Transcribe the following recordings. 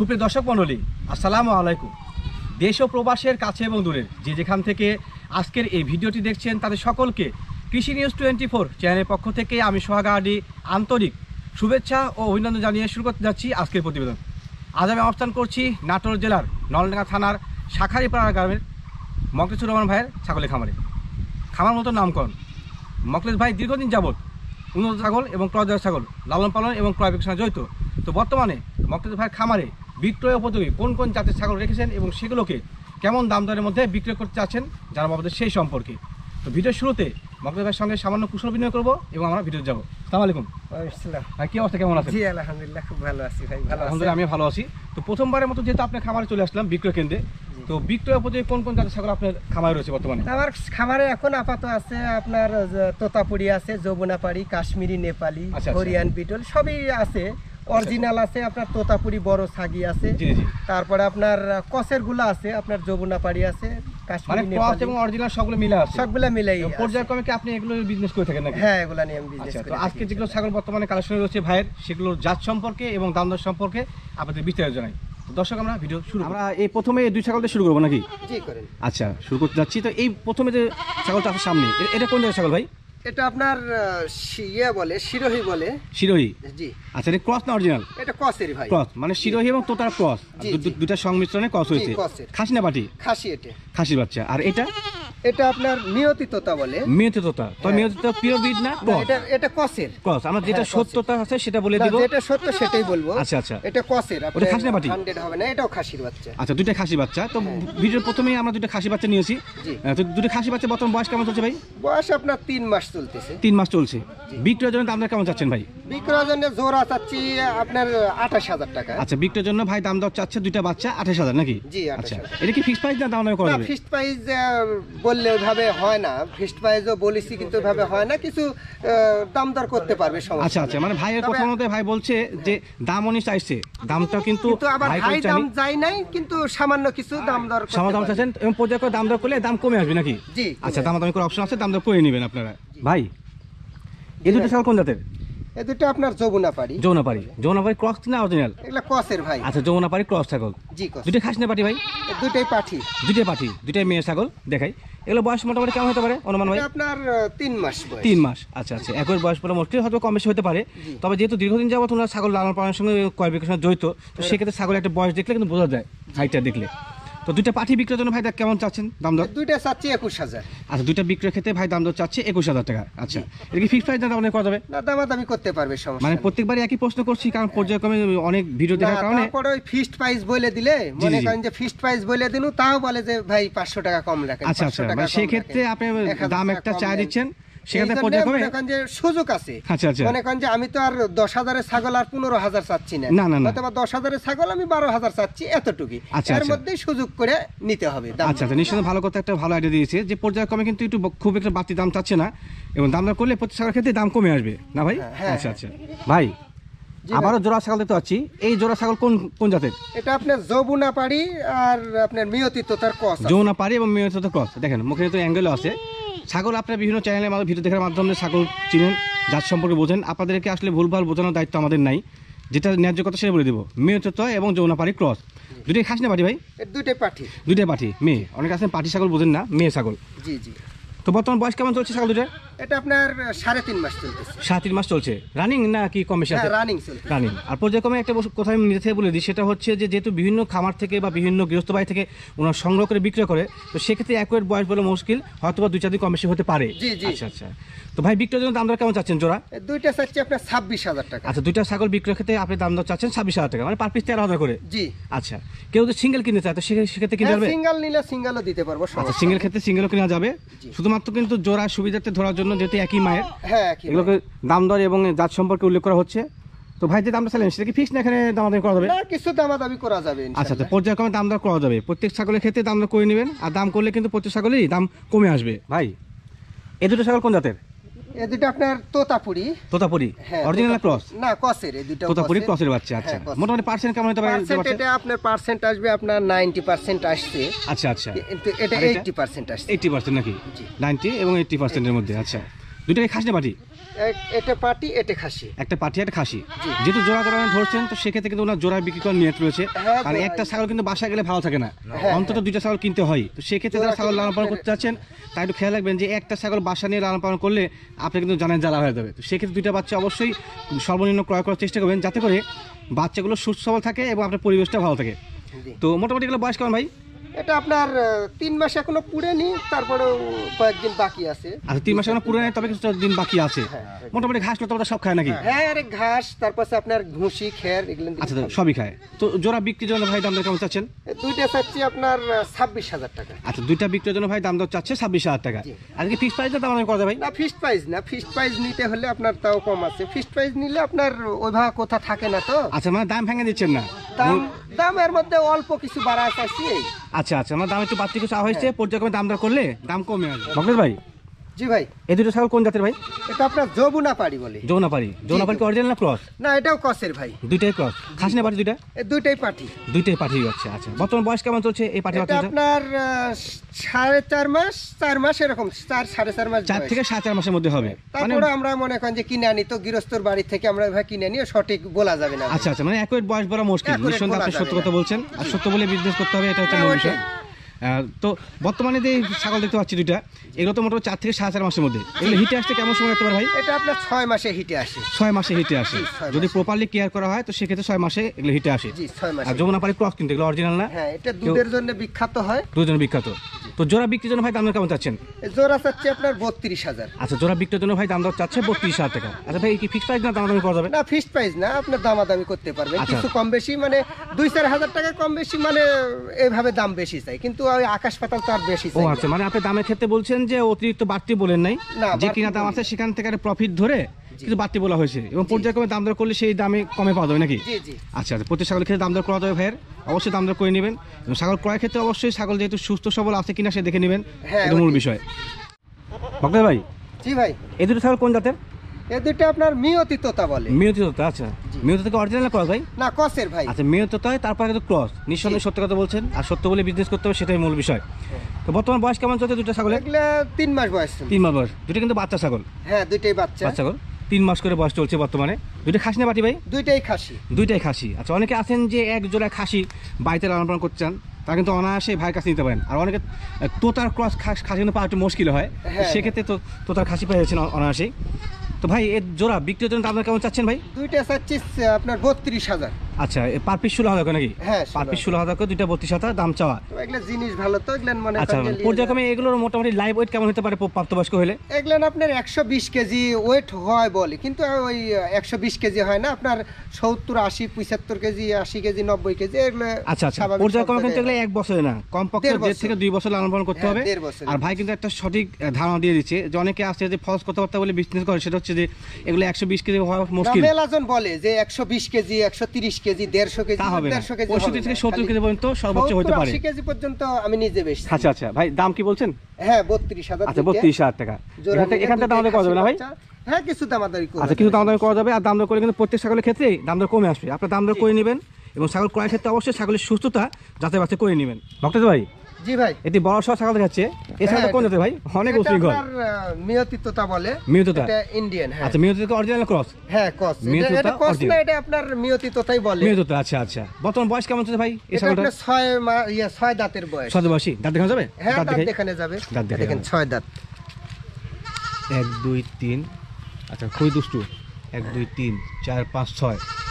সুপ্রিয় দর্শক মণ্ডলী, আসসালামু আলাইকুম। দেশ ও প্রবাসের কাছে এবং দূরের যে যেখান থেকে আজকের এই ভিডিওটি দেখছেন তাদের সকলকে কৃষি নিউজ 24 চ্যানেলের পক্ষ থেকে আমি সোহাগ আহাদি আন্তরিক শুভেচ্ছা ও অভিনন্দন জানিয়ে শুরু করতে যাচ্ছি আজকের প্রতিবেদন। আজ আমি অবস্থান করছি নাটোর জেলার নলডাঙ্গা থানার শাখারিপাড়া গ্রামের মকলেছুর রহমান ভাইয়ের ছাগলের খামারে। খামার মতো নামকরণ। মকলেছ ভাই দীর্ঘদিন যাবৎ উন্নত ছাগল এবং ক্রয় ছাগল লালন পালন এবং ক্রয় বিক্রয় জড়িত। তো বর্তমানে মকলেছ ভাইয়ের খামারে বিক্রয় উপযোগী কোন কোন জাতের ছাগল রেখেছেন এবং সেগুলোকে কেমন দাম দরের মধ্যে বিক্রয় করতে চাচ্ছেন জানাবো আমাদের সেই সম্পর্কে। তো ভিডিওর শুরুতে মকলেছ ভাইয়ের সঙ্গে সামান্য কুশল বিনিময় করবো এবং আমরা ভিডিও যাবো। আসসালামু আলাইকুম। ভাই কি অবস্থা, কেমন আছেন? জি আলহামদুলিল্লাহ, খুব ভালো আছি ভাই। আলহামদুলিল্লাহ আমি ভালো আছি। তো প্রথমবারের মতো যেহেতু আপনার খামারে চলে আসলাম বিক্রয় কেন্দ্রে, তো বিক্রয় উপযোগী কোন কোন জাতের ছাগল আপনার খামারে রয়েছে বর্তমানে? আমার খামারে এখন আপাতত আছে আপনার তোতাপুরি আছে, যমুনাপাড়ি, কাশ্মীরি, নেপালি, হরিয়ান বিটল সবই আছে। অরিজিনাল আছে আপনার তোতাপুরি, বড় ছাগি আছে। তারপরে আপনার কসের গুলো আছে, আপনার যমুনাপাড়ি আছে, কাশ্মীরি, নেপালি এবং অরিজিনাল সবগুলো মিলে আছে। সবগুলো মিলাই পর্যায়ক্রমে কি আপনি এগুলো বিজনেস করে থাকেন নাকি? হ্যাঁ, এগুলো নিয়ে আমি বিজনেস করি। তো আজকে যেগুলো ছাগল বর্তমানে কালেকশন রয়েছে ভাইয়ের, সেগুলোর জাত সম্পর্কে এবং দাম দর সম্পর্কে আপনাদের বিস্তারিত জানাই। দর্শক আমরা ভিডিও শুরু, আমরা এই প্রথমে দুই ছাগল দিয়ে শুরু করবো নাকি? জি করেন। আচ্ছা, শুরু করতে যাচ্ছি। তো এই প্রথমে যে ছাগলটা আছে সামনে, এটা কোন জায়গায় ছাগল ভাই? এটা আপনার বলে শিরোহী বলে। শিরোহী? জি। আচ্ছা, এটা ক্রস না অরিজিনাল? এটা ক্রসের ভাই। ক্রস মানে শিরোহী এবং তোতার ক্রস, দুটা সংমিশ্রণে ক্রস হয়েছে। খাসি না পাটি? খাসি। এটা খাসির বাচ্চা। আর এটা? এটা আপনার নিয়তি তোতা বলে। নিয়তি তোতা। তো নিয়তি তোতা পিওর ব্রিড না ক্রস? এটা ক্রসের। ক্রস। আমরা যেটা সত্যতা আছে সেটা বলে দেব। যেটা সত্য সেটাই বলবো। আচ্ছা আচ্ছা। এটা ক্রসের। ওটা খাসি না পাটি? 100 হবে না, এটাও খাসির বাচ্চা। আচ্ছা, দুটো খাসি বাচ্চা। তো ভিডিওর প্রথমেই আমরা দুটো খাসি বাচ্চা নিয়েছি। তো দুটো খাসি বাচ্চা বর্তমান বয়স কেমন চলছে ভাই? বয়স আপনার 3 মাস চলতেছে। 3 মাস চলছে। বিক্রয়ের জন্য দামটা কেমন চাচ্ছেন ভাই? বিক্রয়ের জন্য জোড়া চাচ্ছি আপনার 28,000 টাকা। আচ্ছা, বিক্রয়ের জন্য ভাই দাম দর চাচ্ছে দুইটা বাচ্চা 28,000 নাকি? জি। আচ্ছা, এটা কি ফিক্সড প্রাইস না দাম দর করা যাবে? ফিক্সড প্রাইস বললে ওইভাবে হয় না। ফিক্সড প্রাইসও বলেছি কিন্তু ওইভাবে হয় না, কিছু দাম দর করতে পারবে সমস্যা। আচ্ছা আচ্ছা, মানে ভাইয়ের কথা মতে ভাই বলছে যে দাম উনি চাইছে, দামটা কিন্তু ভাই দাম চাই নাই, কিন্তু সামান্য কিছু দাম দর সামান্য দাম চাইছেন এবং পর্যায়ে করে দাম দর করলে দাম কমে আসবে নাকি? জি। আচ্ছা, দামাদামি করে অপশন আছে, দাম দর করে নেবেন আপনারা। ভাই এই দুটো ছাগল কোন জাতের? এই দুটো আপনার যমুনাপাড়ি। যমুনাপাড়ি ক্রস না অরিজিনাল? এগুলা ক্রসের ভাই। আচ্ছা, যমুনাপাড়ি ক্রস ছাগল। জি, ক্রস। দুটো খাসি না পাটি ভাই? দুটোই পাঠি। দুটোই মেয়ে ছাগল। দেখাই এগুলো বয়স মোটামুটি কেমন হতে পারে অনুমান ভাই? আপনার 3 মাস বয়স। 3 মাস। আচ্ছা আচ্ছা, একই বয়স পরে মুশকিল হয়তো কম বেশি হতে পারে। তবে যেহেতু দীর্ঘদিন যাবত ওনারা ছাগল লালন পালনের সঙ্গে ক্রয় বিক্রয়ের সঙ্গে জড়িত, তো সেক্ষেত্রে ছাগলের একটা বয়স দেখলে কিন্তু বোঝা যায়, হাইটটা দেখলে। তো দুইটা পাঠি বিক্রয়ের জন্য ভাই কেমন চাচ্ছেন দাম দর? দুইটা চাচ্ছি 21,000। আচ্ছা, দুইটা বিক্রয়ের ক্ষেত্রে ভাই দাম দর চাচ্ছে 21,000 টাকা। আচ্ছা, এটা কি ফিক্সড প্রাইস না দাম করা যাবে? না, দামাদামি করতে পারবে, সমস্যা মানে প্রত্যেকবারই একই প্রশ্ন করছি, কারণ পর্যায়ক্রমে অনেক ভিডিও দেখার কারণে। তারপরে ওই ফিক্সড প্রাইস বলে দিলে মনে করেন যে ফিক্সড প্রাইস বলে দিনু, তাও বলে যে ভাই 500 টাকা কম রাখেন। আচ্ছা আচ্ছা, মানে সেই ক্ষেত্রে আপনি দাম একটা চাই দিচ্ছেন, সেখানে পর্যায়ক্রমে সুযোগ আছে। আচ্ছা আচ্ছা, মনে করেন যে আমি তো আর 10,000 ছাগল আর 15,000 চাচ্ছি না। অথবা 10,000 ছাগল আমি 12,000 চাচ্ছি, এতটুকুই। এর মধ্যেই সুযোগ করে নিতে হবে। আচ্ছা আচ্ছা, নিশ্চয়ই ভালো কথা, একটা ভালো আইডিয়া দিয়েছে যে পর্যায়ক্রমে কিন্তু একটু খুব একটা বাড়তি দাম চাচ্ছে না, এবং দাম দর করলে প্রতি ছাগলের ক্ষেত্রে দাম কমে আসবে না ভাই? আচ্ছা আচ্ছা ভাই, আবারও জোড়া ছাগল দেখতে পাচ্ছি। এই জোড়া ছাগল কোন কোন জাতের? এটা আপনার যমুনাপাড়ি আর আপনার নিয়তি তোতার ক্রস। যমুনাপাড়ি এবং নিয়তি তোতার ক্রস। দেখেন মুখে তো অ্যাঙ্গেলও আছে। ছাগল আপনার বিভিন্ন চ্যানেলে আমাদের ভিডিও দেখার মাধ্যমে ছাগল চিনেন, জাত সম্পর্কে বোঝেন। আপনাদেরকে আসলে ভুলভাল বোঝানোর দায়িত্ব আমাদের নাই, যেটা ন্যায্য কথা সেটা বলে দেবো। মেয়ে তোতা এবং যমুনাপাড়ি ক্রস, দুটোই খাসি না পাটি ভাই? দুটোই পাঠি মেয়ে। অনেকে আছেন পাঠি ছাগল বোঝেন না, মেয়ে ছাগল। জি জি। তো বর্তমান বয়স কেমন চলছে ছাগল দুটো? এটা আপনার 3.5 মাস চলতেছে। 3.5 মাস চলছে। রানিং না কি কম বেশি আছে? রানিং চলছে। রানিং। আর পর্যায়ক্রমে একটা কথা আমি নিজে থেকে বলে দিই, সেটা হচ্ছে যে যেহেতু বিভিন্ন খামার থেকে বা বিভিন্ন গৃহস্থ বাড়ি থেকে ওনারা সংগ্রহ করে বিক্রয় করে, তো সেক্ষেত্রে অ্যাকুরেট বয়স বলে মুশকিল, হয়তো বা 2-4 দিন কম বেশি হতে পারে। আচ্ছা আচ্ছা। তো ভাই বিক্রয়ের জন্য দাম দর কেমন চাচ্ছেন জোড়া? দুইটা চাচ্ছি আপনার 26,000 টাকা। আচ্ছা, দুইটা ছাগল বিক্রয়ের ক্ষেত্রে আপনি দাম দর চাচ্ছেন 26,000 টাকা, মানে পার পিস 13,000 করে। জি। আচ্ছা, কেউ যদি সিঙ্গেল কিনতে চায় তো সেক্ষেত্রে কিনতে পারবে? সিঙ্গেল নিলে সিঙ্গেলও দিতে পারবো। আচ্ছা, সিঙ্গেল ক্ষেত্রে সিঙ্গেলও কেনা যাবে, শুধুমাত্র কিন্তু জোড়া সুবিধার্থে ধরার জন্য, যেহেতু একই মায়ের। হ্যাঁ, এগুলোকে দাম দর এবং জাত সম্পর্কে উল্লেখ করা হচ্ছে। তো ভাই যে দামটা চাইলেন সেটা কি ফিক্স না এখানে দামাদামি করা যাবে? না, কিছু দামাদামি করা যাবে ইনশাআল্লাহ। আচ্ছা, তো পর্যায়ক্রমে দাম দর করা যাবে। প্রত্যেক ছাগলের ক্ষেত্রে দাম দর করে নেবেন, আর দাম করলে কিন্তু প্রত্যেক ছাগলেরই দাম কমে আসবে। ভাই এই দুটো ছাগল কোন জাতের? এই দুটো আপনার তোতাপুরি। Original cross? না, ক্রসের। এই দুটো তোতাপুরি ক্রসের বাচ্চা। আচ্ছা, মোটামুটি পার্সেন্ট কেমন হতে পারে? এটা আপনার পার্সেন্ট আসবে আপনার 90% আসছে। আচ্ছা আচ্ছা, কিন্তু এটা 80% আসছে। 80% নাকি? 90 এবং 80% এর মধ্যে। আচ্ছা, দুটোই খাসি না পাটি? এটা পাটি এটা খাসি, একটা পাটি একটা খাসি। যেহেতু জোড়া জোড়া ধরছেন তো সেক্ষেত্রে কিন্তু ওনার জোড়া বিক্রি করার নিয়ত রয়েছে। আর একটা ছাগল কিন্তু বাসায় গেলে ভালো থাকে না, অন্তত 2টা ছাগল কিনতে হয়। তো সেক্ষেত্রে যারা ছাগল লালন পালন করতে চাচ্ছেন তাই একটু খেয়াল রাখবেন যে একটা ছাগল বাসা নিয়ে লালন পালন করলে আপনি কিন্তু জানেন জ্বালা হয়ে যাবে। তো সেক্ষেত্রে 2টা বাচ্চা অবশ্যই সর্বনিম্ন ক্রয় করার চেষ্টা করবেন যাতে করে বাচ্চাগুলো সুস্থ সবল থাকে এবং আপনার পরিবেশটা ভালো থাকে। তো মোটামুটি এগুলো বয়স কেমন ভাই? এটা আপনার 3 মাস এখনো পুরেনি, তারপরে কয়েকদিন বাকি আছে। আচ্ছা 3 মাস এখনো পুরে নেই, তবে কিছু দিন বাকি আছে। মোটামুটি ঘাস লতা সব খায় নাকি? হ্যাঁ আরে ঘাস, তারপর আপনার ভুসি খের এগুলো। আচ্ছা সবই খায়। তো জোড়া বিক্রির জন্য ভাই দাম দর কেমন চাচ্ছেন? দুইটা চাচ্ছি আপনার 26,000 টাকা। আচ্ছা 2টা বিক্রির জন্য ভাই দাম দর চাচ্ছে 26,000 টাকা। আজকে ফিক্সড প্রাইস দাম করা যাবে ভাই? না ফিক্সড প্রাইস না, ফিক্সড প্রাইস নিতে হলে আপনার তাও কম আছে। ফিক্সড প্রাইস নিলে আপনার ওইভাবে কোথা থাকে না। তো আচ্ছা মানে দাম ভেঙে দিচ্ছেন না? দামের মধ্যে অল্প কিছু বাড়া চাইছি। আচ্ছা আচ্ছা আমার দাম একটু বাড়তি কিছু হয়েছে, পর্যায়ক্রমে দাম দর করলে দাম কমে আসবে। মকলেশ ভাই। জি ভাই। এই দুটো ছাগল কোন জাতের ভাই? এটা আপনার যমুনাপাড়ি বলে। যমুনাপাড়ি। যমুনাপাড়ি কি অরিজিনাল না ক্রস? না এটাও ক্রসের ভাই। দুইটাই ক্রস। খাসি না পাঠি দুইটা? দুইটাই পাঠি। দুইটাই পাঠি যাচ্ছে। আচ্ছা বর্তমান বয়স কেমন চলছে এই পাঠি বাচ্চাটা? আপনার 4.5 মাস 4 মাস এরকম, 4.5 মাস। 4 থেকে 4.5 মাসের মধ্যে হবে। তারপরে আমরা মনে করেন যে কিনে আনি, তো গৃহস্থর বাড়ি থেকে আমরা ভাই কিনে আনি, সঠিক বলা যাবে না। আচ্ছা আচ্ছা মানে অ্যাকুরেট বয়স বলা মুশকিল। নিঃসন্দেহে আপনি সত্য কথা বলছেন, আর সত্য বলে বিজনেস করতে হবে, এটা হচ্ছে মূল বিষয়। তো বর্তমানে যে ছাগল দেখতে পাচ্ছি দুইটা, এগুলো তো মোটামুটি 4 থেকে 4.5 মাসের মধ্যে। এগুলো হিটে আসতে কেমন সময় লাগতে পারে ভাই? এটা আপনার 6 মাসে হিটে আসে। 6 মাসে হিটে আসে যদি প্রপারলি কেয়ার করা হয়, তো সেক্ষেত্রে 6 মাসে এগুলো হিটে আসে। জি 6 মাসে। আর যমুনাপাড়ি ক্রস কিন্তু এগুলো অরিজিনাল না? হ্যাঁ এটা দুধের জন্য বিখ্যাত হয়। দুধের জন্য বিখ্যাত। তো জোড়া বিক্রির জন্য ভাই দাম দর কেমন চাচ্ছেন? জোড়া চাচ্ছি আপনার 32,000। আচ্ছা জোড়া বিক্রির জন্য ভাই দাম দর চাচ্ছে 32,000 টাকা। আচ্ছা ভাই কি ফিক্সড প্রাইস না দামাদামি করা যাবে? না ফিক্সড প্রাইস না, আপনি দামাদামি করতে পারবেন। কিছু কম বেশি মানে 2-4 হাজার টাকা কম বেশি, মানে এইভাবে দাম বেশি চাই, কিন্তু ওই আকাশ পাতাল তো আর বেশি চাই। ও আচ্ছা মানে আপনি দামের ক্ষেত্রে বলছেন যে অতিরিক্ত বাড়তি বলেন নাই, যে কিনা দাম আছে সেখান থেকে একটা প্রফিট ধরে কিছু বাড়তি বলা হয়েছে, এবং পর্যায়ক্রমে দাম দর করলে সেই দামে কমে পাওয়া যাবে নাকি? জি জি। আচ্ছা আচ্ছা প্রতি ছাগলের ক্ষেত্রে দাম দর করা যাবে ভাইয়ের, অবশ্যই দাম দর করে নেবেন। এবং ছাগল ক্রয়ের ক্ষেত্রে অবশ্যই ছাগল যেহেতু সুস্থ সবল আছে কিনা সে দেখে নেবেন, এটা মূল বিষয়। মকলেশ ভাই। জি ভাই। এই দুটো ছাগল কোন জাতের? এই দুটো আপনার মিয়তি তোতা বলে। মিয়তি তোতা। আচ্ছা মিয়তি থেকে অরিজিনাল ক্রস ভাই? না ক্রসের ভাই। আচ্ছা মিয়তি তোতা তারপরে কিন্তু ক্রস। নিঃসন্দেহে সত্য কথা বলছেন, আর সত্য বলে বিজনেস করতে হবে, সেটাই মূল বিষয়। তো বর্তমান বয়স কেমন চলছে দুটো ছাগলের? এগুলা 3 মাস বয়স। 3 মাস বয়স। দুটো কিন্তু বাচ্চা ছাগল। হ্যাঁ দুইটাই বাচ্চা ছাগল। 3 মাস করে বয়স চলছে বর্তমানে। দুটো খাসি না পাটি ভাই? দুইটাই খাসি। দুইটাই খাসি। আচ্ছা অনেকে আছেন যে এক জোড়া খাসি বাড়িতে লালন পালন করতে চান, তা কিন্তু অনায়াসে ভাইয়ের কাছে নিতে পারেন। আর অনেকে তোতার ক্রস খাসি কিন্তু পাওয়া একটু মুশকিল হয়, সেক্ষেত্রে তো তোতার খাসি পেয়ে যাচ্ছেন অনায়াসেই। তো ভাই এর জোড়া বিক্রির জন্য আপনার কেমন চাচ্ছেন ভাই? দুইটা চাচ্ছি আপনার 32,000। আচ্ছা পার পিস 16,000 নাকি? হ্যাঁ পার পিস 16,000 করে, দুইটা 32,000 দাম চাওয়া। এগুলা জিনিস ভালো তো, এগুলা মানে আচ্ছা পর্যায়ক্রমে এগুলোর মোটামুটি লাইভ ওয়েট কেমন হতে পারে প্রাপ্তবয়স্ক হলে? এগুলা আপনার 120 কেজি ওয়েট হয় বলে, কিন্তু ওই 120 কেজি হয় না, আপনার 70, 80, 75 কেজি, 80 কেজি, 90 কেজি এগুলো। আচ্ছা আচ্ছা পর্যায়ক্রমে কিন্তু এগুলো 1 বছরে না, কমপক্ষে 1.5 থেকে 2 বছর লালন পালন করতে হবে। আর ভাই কিন্তু একটা সঠিক ধারণা দিয়ে দিচ্ছে যে অনেকে আছে যে ফলস কথাবার্তা বলে বিজনেস করে, সেটা হচ্ছে যে এগুলো 120 কেজি হওয়া মুশকিল। মেলাজন বলে যে 120 কেজি, 130 কেজি, 150 কেজি, 150 কেজি, 65 থেকে 70 কেজি পর্যন্ত সর্বোচ্চ হতে পারে। 80 কেজি পর্যন্ত আমি নিজে বেশি। আচ্ছা আচ্ছা ভাই দাম কি বলছেন? হ্যাঁ 32,000। আচ্ছা 32,000 টাকা। এখান থেকে দাম করা যাবে না ভাই? হ্যাঁ কিছু দামাদারি করা। আচ্ছা কিছু দামাদারি করা যাবে, আর দাম দর করে কিন্তু প্রত্যেক ছাগলের ক্ষেত্রে দাম দর কমে আসবে। আপনার দাম দর করে নেবেন, এবং ছাগল ক্রয়ের ক্ষেত্রে অবশ্যই ছাগলের সুস্থতা যাচাই বাছাই করে নেবেন। ডক্টর ভাই। জি ভাই। এটি বড় সহ ছাগল দেখাচ্ছে, এই ছাগল কোন জাতের ভাই? অনেক উশৃঙ্খল। মিয়তি তোতা বলে। মিয়তি তোতা। এটা ইন্ডিয়ান। হ্যাঁ আচ্ছা মিয়তি তোতা অরিজিনাল ক্রস? হ্যাঁ ক্রস। এটা ক্রস না, এটা আপনার মিয়তি তোতাই বলে। মিয়তি তোতা। আচ্ছা আচ্ছা বর্তমান বয়স কেমন চলছে ভাই এই ছাগলটা? এটা 6 দাঁতের বয়স। 6 বয়সী। দাঁত দেখানো যাবে? হ্যাঁ দাঁত দেখানো যাবে। দেখেন 6 দাঁত। 1 2 3। আচ্ছা খুবই দুষ্টু। 1 2 3 4 5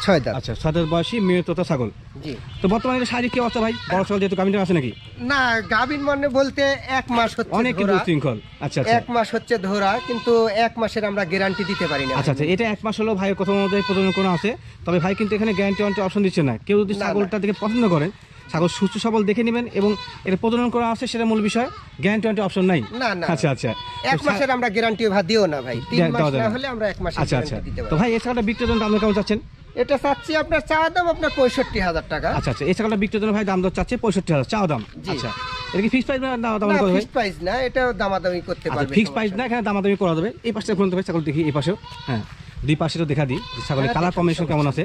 6 দাঁত। আচ্ছা 6 দাঁত বয়সী মিয়তি তোতা ছাগল। জি। তো বর্তমানে শারীরিক কি অবস্থা ভাই? বড় ছাগল যেহেতু গাভিন আছে নাকি? না গাভিন মানে বলতে 1 মাস হচ্ছে অনেক কিন্তু উশৃঙ্খল। আচ্ছা আচ্ছা 1 মাস হচ্ছে ধরা, কিন্তু 1 মাসের আমরা গ্যারান্টি দিতে পারি না। আচ্ছা আচ্ছা এটা 1 মাস হলো ভাইয়ের কথা অনুযায়ী প্রজনন করা আছে, তবে ভাই কিন্তু এখানে গ্যারান্টি ওয়ারেন্টি অপশন দিচ্ছে না। কেউ যদি ছাগলটা দেখে পছন্দ করেন, ছাগল সুস্থ সবল দেখে নেবেন, এবং এটা প্রজনন করা আছে সেটা মূল বিষয়, গ্যারান্টি ওয়ারেন্টি অপশন নাই। না না। আচ্ছা আচ্ছা 1 মাসের আমরা গ্যারান্টি দিও না ভাই, 3 মাস না হলে আমরা 1 মাসের আচ্ছা আচ্ছা গ্যারান্টি দিতে পারি। তো ভাই এই ছাগলটা বিক্রির জন্য দাম কেমন চাচ্ছেন? এটা চাচ্ছি আপনার চা দাম আপনার 65,000 টাকা। আচ্ছা আচ্ছা এই ছাগলটা বিক্রির জন্য ভাই দাম দর চাচ্ছে 65,000 চা দাম। আচ্ছা এটা কি ফিক্স প্রাইস না দাম না? করবে? ফিক্স প্রাইস না, এটা দামাদামি করতে পারবে। ফিক্স প্রাইস না, এখানে দামাদামি করা যাবে। এই পাশে ঘুরতে ভাই ছাগল দেখি, এই পাশেও। হ্যাঁ দুই পাশেও দেখা দিই ছাগলের কালার কম্বিনেশন কেমন আছে।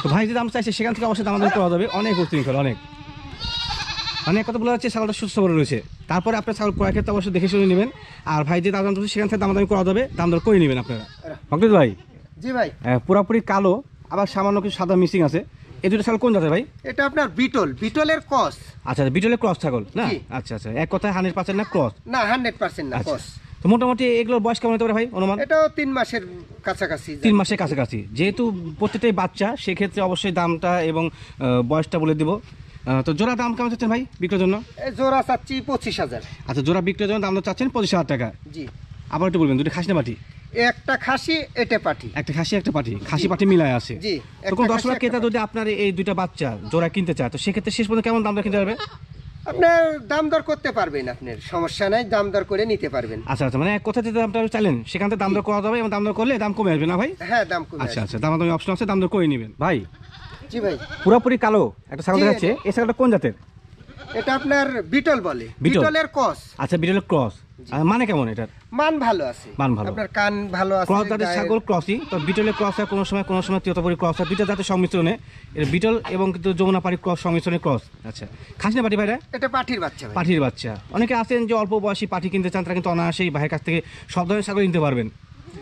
তো ভাই যে দাম চাইছে সেখান থেকে অবশ্যই দামাদামি করা যাবে। অনেক উশৃঙ্খল, অনেক কথা বলা যাচ্ছে ছাগলটা সুস্থ সবল রয়েছে। তারপরে আপনার ছাগল ক্রয় ক্ষেত্রে অবশ্যই দেখে শুনে নেবেন। আর ভাই যে দাম বলছে সেখান থেকে দামাদামি করা যাবে, দাম দর করে নেবেন আপনারা। মকলেদ ভাই, জি ভাই, পুরাপুরি কালো আবার সামান্য কিছু সাদা মিসিং আছে, এই দুটো ছাগল কোন জাতের ভাই? এটা আপনার বিটলের ক্রস। আচ্ছা, বিটলের ক্রস ছাগল না? আচ্ছা আচ্ছা, এক কথায় 100% না ক্রস? না, 100% না, ক্রস। তো মোটামুটি এগুলোর বয়স কেমন হতে পারে ভাই অনুমান? এটাও 3 মাসের কাছাকাছি। 3 মাসের কাছাকাছি, যেহেতু প্রত্যেকটাই বাচ্চা সেক্ষেত্রে অবশ্যই দামটা এবং বয়সটা বলে দিব। তো জোড়া দাম কেমন চাচ্ছেন ভাই বিক্রির জন্য? জোড়া চাচ্ছি 25,000। আচ্ছা, জোড়া বিক্রির জন্য দাম চাচ্ছেন 25,000 টাকা। জি। আবার একটু বলবেন, দুটো খাসি না পাটি? একটা খাসি, এটা পাটি। একটা খাসি একটা পাটি, খাসি পাটি মিলায় আছে। জি। তখন 10 লাখ ক্রেতা যদি আপনার এই দুইটা বাচ্চা জোড়া কিনতে চায়, তো সেক্ষেত্রে শেষ পর্যন্ত কেমন দাম কিনতে পারবে? আপনার দাম দর করতে পারবেন, আপনার সমস্যা নাই, দাম দর করে নিতে পারবেন। আচ্ছা আচ্ছা, মানে এক কথা যেটা দামটা চাইলেন সেখান থেকে দাম দর করা যাবে, এবং দাম দর করলে দাম কমে আসবে না ভাই? হ্যাঁ, দাম কমে। আচ্ছা আচ্ছা, দাম দামি অপশন আছে, দাম দর করে নেবেন ভাই। জি ভাই। পুরোপুরি কালো একটা ছাগল দেখাচ্ছে, এই ছাগলটা কোন জাতের? এটা আপনার বিটল বলে, বিটলের ক্রস। আচ্ছা, বিটলের ক্রস। মানে কেমন এটার? মান ভালো আছে, মান ভালো, আপনার কান ভালো আছে। ক্রস জাতের ছাগল ক্রসই তো, বিটলের ক্রস হয় কোনো সময় তিয়তাপুরি ক্রস হয়, দুইটা জাতের সংমিশ্রণে এর বিটল এবং কিন্তু যমুনাপাড়ি ক্রস সংমিশ্রণে ক্রস। আচ্ছা, খাসি না পাটি ভাইরা? এটা পাঠির বাচ্চা। পাঠির বাচ্চা। অনেকে আছেন যে অল্প বয়সী পাঠি কিনতে চান, তারা কিন্তু অনায়াসেই ভাইয়ের কাছ থেকে সব ধরনের ছাগল নিতে পারবেন।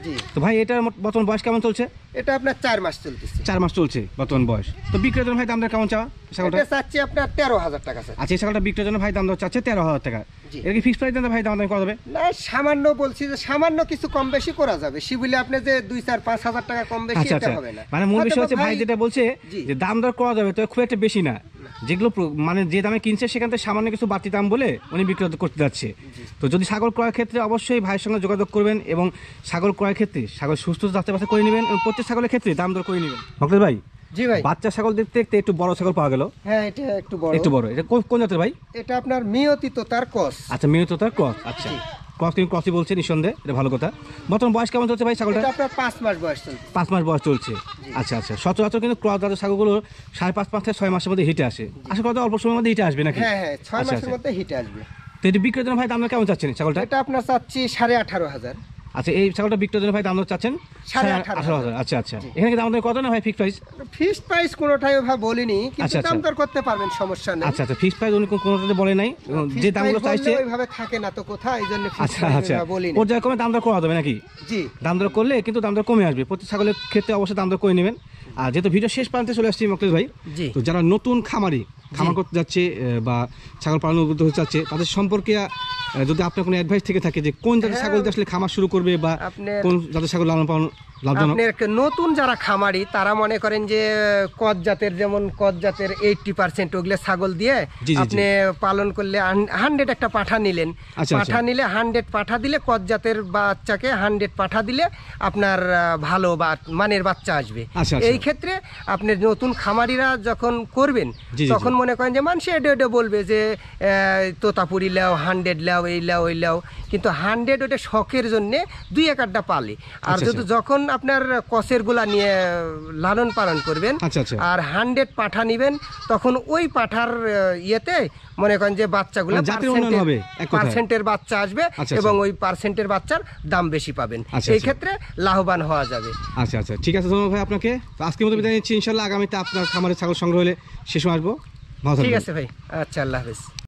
জি। তো ভাই এটার বর্তমান বয়স কেমন চলছে? এটা আপনার 4 মাস চলতেছে। 4 মাস চলছে বর্তমান বয়স। তো বিক্রয়ের জন্য ভাই দাম দর কেমন চাওয়া ছাগলটা? এটা চাচ্ছি আপনার 13,000 টাকা স্যার। আচ্ছা, এই ছাগলটা বিক্রয়ের জন্য ভাই দাম দর চাচ্ছে 13,000 টাকা। এর কি ফিক্সড প্রাইস দেন ভাই, দাম দাম করা যাবে? না, সামান্য বলছি যে সামান্য কিছু কম বেশি করা যাবে। শিবুলে আপনি যে 2-4-5,000 টাকা কম বেশি এটা হবে না। মানে মূল বিষয় হচ্ছে ভাই যেটা বলছে যে দাম দর করা যাবে, তো খুব একটা বেশি না। যেগুলো মানে যে দামে কিনছে সেখান থেকে সামান্য কিছু বাড়তি দাম বলে উনি বিক্রয় করতে যাচ্ছে। তো যদি ছাগল ক্রয়ের ক্ষেত্রে অবশ্যই ভাইয়ের সঙ্গে যোগাযোগ করবেন, এবং ছাগল ক্রয়ের ক্ষেত্রে ছাগল সুস্থ যাচাই বাছাই করে নেবেন, এবং প্রত্যেক ছাগলের ক্ষেত্রে দাম দর করে নেবেন। মকলেদ ভাই, জি ভাই, বাচ্চা ছাগল দেখতে দেখতে একটু বড় ছাগল পাওয়া গেল। হ্যাঁ, এটা একটু বড়। এটা কোন জাতের ভাই? এটা আপনার মিয়তি তোতার ক্রস। আচ্ছা, মিয়তি তোতার ক্রস। আচ্ছা, ক্রস কিন্তু ক্রসই বলছে নিঃসন্দেহে, এটা ভালো কথা। বর্তমান বয়স কেমন চলছে ভাই ছাগলটা? এটা আপনার 5 মাস বয়স চলছে। 5 মাস বয়স চলছে। আচ্ছা আচ্ছা, সচরাচর কিন্তু ক্রস জাতের ছাগলগুলো 5.5 থেকে 6 মাসের মধ্যে হিটে আসে। আশা করি অল্প সময়ের মধ্যে হিটে আসবে নাকি? হ্যাঁ হ্যাঁ, 6 মাসের মধ্যে হিটে আসবে। তো এটা বিক্রয়ের জন্য ভাই দাম কেমন চাচ্ছেন ছাগলটা? এটা আপনার চাচ্ছি 18,500। আচ্ছা, এই ছাগলটা বিক্রয়ের জন্য ভাই দাম চাচ্ছেন 18,000। আচ্ছা আচ্ছা, এখানে দাম কত না ভাই ফিক্সড প্রাইস? ফিক্সড প্রাইস কোনোটাই ভাই বলিনি, কিন্তু দাম দর করতে পারবেন, সমস্যা নেই। আচ্ছা আচ্ছা, ফিক্সড প্রাইস উনি কোনোটাতে বলে নাই, যে দামগুলো চাইছে ওইভাবে থাকে না তো কোথায়, এইজন্য আচ্ছা আচ্ছা বলিনি। পর্যায়ক্রমে দাম দর করা যাবে নাকি? জি, দাম দর করলে কিন্তু দাম দর কমে আসবে। প্রতি ছাগলের ক্ষেত্রে অবশ্যই দাম দর করে নেবেন। আর যেহেতু ভিডিও শেষ প্রান্তে চলে আসছি মকলেদ ভাই, তো যারা নতুন খামার করতে যাচ্ছে বা ছাগল পালন উদ্বুদ্ধ হতে যাচ্ছে, তাদের সম্পর্কে যদি আপনার কোনো অ্যাডভাইস থেকে থাকে যে কোন জাতের ছাগল আসলে খামার শুরু করবে, বা কোন জাতের ছাগল লালন পালন লাভজনক? নতুন যারা খামারি তারা মনে করেন যে কদ জাতের, যেমন কদ জাতের 80% ওগুলো ছাগল দিয়ে আপনি পালন করলে 100 একটা পাঠা নিলেন, পাঠা নিলে 100 পাঠা দিলে, কদ জাতের বাচ্চাকে 100 পাঠা দিলে আপনার ভালো মানের বাচ্চা আসবে। এই ক্ষেত্রে আপনি নতুন খামারিরা যখন করবেন তখন মনে করেন যে মানুষ এটা বলবে যে তোতাপুরি লাও, 100 লাও, এই লাও ওই লাও, কিন্তু 100 ওটা শখের জন্য 2-1 পালে। আর যদি যখন আপনার কসের গুলা নিয়ে লালন পালন করবেন আর 100 পাঠা নিবেন, তখন ওই পাঠার ইয়েতে মনে করেন যে বাচ্চাগুলো পার্সেন্টের বাচ্চা আসবে, এবং ওই পার্সেন্টের বাচ্চার দাম বেশি পাবেন। এই ক্ষেত্রে লাভবান হওয়া যাবে। আচ্ছা আচ্ছা, ঠিক আছে ধন্যবাদ ভাই আপনাকে। আজকের মতো বিদায় নিচ্ছি, ইনশাল্লাহ আগামীতে আপনার খামারের ছাগল সংগ্রহ হলে সে সময় আসবো। ঠিক আছে ভাই, আচ্ছা, আল্লাহ হাফেজ।